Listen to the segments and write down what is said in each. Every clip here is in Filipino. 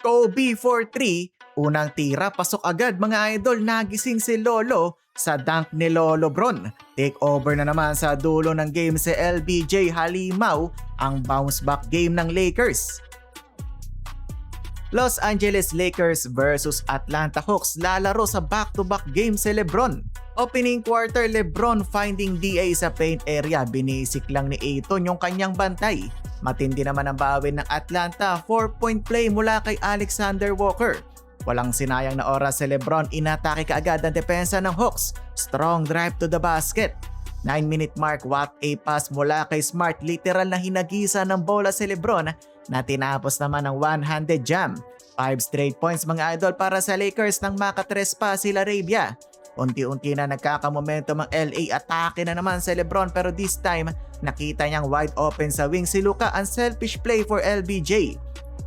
Kobe for 3, unang tira pasok agad mga idol, nagising si Lolo sa dunk ni Lolo Bron. Take over na naman sa dulo ng game si LBJ Halimaw, ang bounce back game ng Lakers. Los Angeles Lakers versus Atlanta Hawks, lalaro sa back-to-back game si LeBron. Opening quarter, LeBron finding DA sa paint area, binisik lang ni Ayton yung kanyang bantay. Matindi naman ang bawin ng Atlanta, 4-point play mula kay Alexander Walker. Walang sinayang na oras si LeBron, inatake kaagad ang depensa ng Hawks. Strong drive to the basket. 9-minute mark, what a pass mula kay Smart, literal na hinagisa ng bola si LeBron na tinapos naman ng one-handed jam. 5 straight points mga idol para sa Lakers nang makatres pa sila Arabia. Unti-unti na nagkakamomentum ang LA, atake na naman si LeBron pero this time nakita niyang wide open sa wing si Luka, unselfish play for LBJ.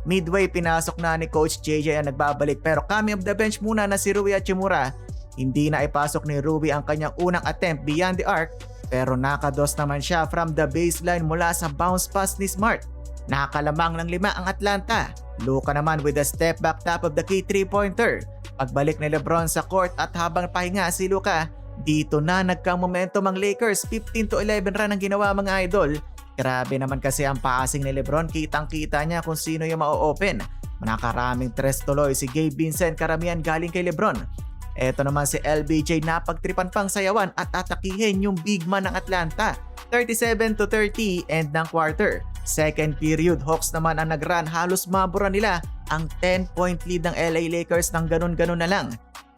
Midway pinasok na ni Coach JJ ang nagbabalik pero coming off the bench muna na si Rui Hachimura. Hindi na ipasok ni Rui ang kanyang unang attempt beyond the arc pero nakados naman siya from the baseline mula sa bounce pass ni Smart. Nakalamang ng 5 ang Atlanta. Luka naman with a step back top of the key 3-pointer. Pagbalik ni LeBron sa court at habang pahinga si Luka, dito na nagka-momentum ang Lakers. 15-11 run ang ginawa mga idol. Grabe naman kasi ang passing ni LeBron, kitang-kita niya kung sino yung ma-open. Nakaraming tres tuloy si Gabe Vincent, karamihan galing kay LeBron. Eto naman si LBJ, napagtripan pang sayawan at atakihin yung big man ng Atlanta. 37-30 end ng quarter. Second period, Hawks naman ang nag-run, halos mabura nila ang 10-point lead ng LA Lakers ng ganun-ganun na lang.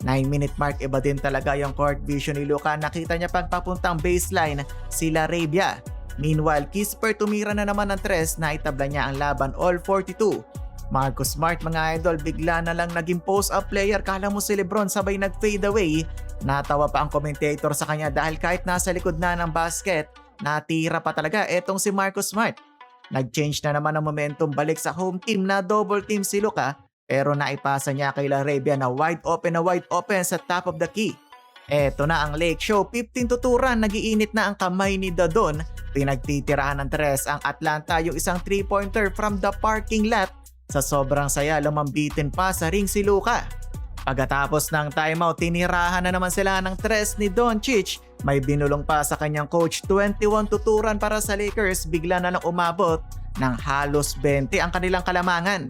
9-minute mark, iba din talaga yung court vision ni Luka, nakita niya pang papuntang baseline sila Arabia. Meanwhile, Kispert tumira na naman ng tres, naitabla niya ang laban all 42. Marcus Smart mga idol, bigla na lang naging post-up player, kala mo si LeBron sabay nag-fade away. Natawa pa ang commentator sa kanya dahil kahit nasa likod na ng basket, natira pa talaga etong si Marcus Smart. Nag-change na naman ang momentum, balik sa home team na double team si Luka pero naipasa niya kay Arabia na wide open sa top of the key. Eto na ang Lake Show, 15-2 run, nagiinit na ang kamay ni Dodon. Pinagtitirahan ng tres ang Atlanta yung isang 3-pointer from the parking lot. Sa sobrang saya, lumambitin pa sa ring si Luka. Pagkatapos ng timeout, tinirahan na naman sila ng tres ni Doncic. May binulong pa sa kanyang coach, 21-2 run para sa Lakers. Bigla na lang umabot ng halos 20 ang kanilang kalamangan.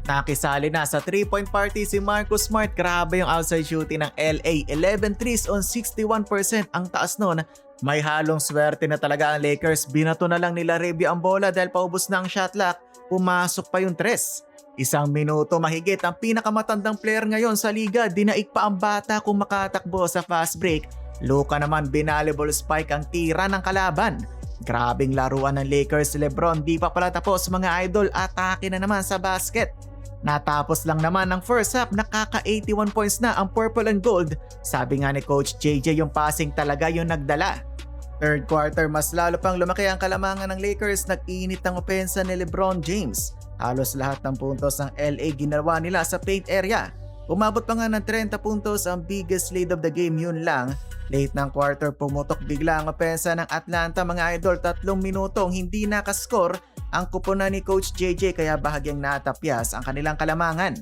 Nakisali na sa 3-point party si Marcus Smart. Grabe yung outside shooting ng LA. 11 threes on 61%. Ang taas nun. May halong swerte na talaga ang Lakers. Binato na lang nila Arabia ang bola dahil paubos na ang shot clock. Pumasok pa yung tres. 1 minuto mahigit, ang pinakamatandang player ngayon sa liga, dinaig pa ang bata kung makatakbo sa fast break. Luka naman binalibol spike ang tira ng kalaban. Grabing laruan ng Lakers, LeBron di pa pala tapos mga idol, atake na naman sa basket. Natapos lang naman ng first half, nakaka 81 points na ang purple and gold. Sabi nga ni Coach JJ, yung passing talaga yung nagdala. Third quarter, mas lalo pang lumaki ang kalamangan ng Lakers, nag-init ang opensa ni LeBron James. Halos lahat ng puntos ng LA ginawa nila sa paint area. Umabot pa nga ng 30 puntos, ang biggest lead of the game, yun lang. Late ng quarter, pumutok bigla ang opensa ng Atlanta mga idol. 3 minutong hindi nakascore ang kuponan ni Coach JJ kaya bahagyang natapyas ang kanilang kalamangan.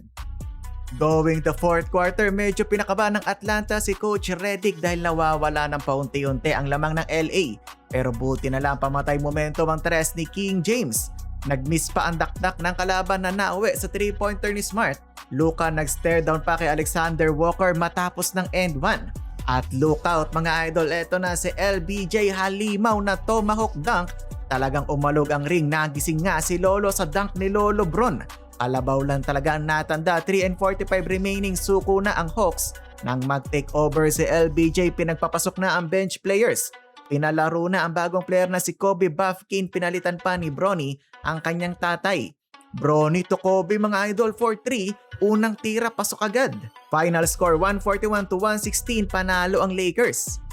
Going to fourth quarter, medyo pinakabahan ng Atlanta si Coach Redick dahil nawawala ng paunti-unti ang lamang ng LA. Pero buti na lang pamatay momentum ang tres ni King James. Nag-miss pa ang dakdak ng kalaban na nauwi sa 3-pointer ni Smart. Luka nag-stare down pa kay Alexander Walker matapos ng end 1. At lookout mga idol, eto na si LBJ Halimaw na tomahawk dunk. Talagang umalog ang ring, nagising nga si Lolo sa dunk ni Lolo Bron. Kalabaw lang talaga ang natanda, 3:45 remaining, suko na ang Hawks. Nang mag-take over si LBJ, pinagpapasok na ang bench players. Pinalaro na ang bagong player na si Kobe Buffkin, pinalitan pa ni Bronny ang kanyang tatay. Bronny to Kobe mga idol for 3, unang tira pasok agad. Final score 141-116, panalo ang Lakers.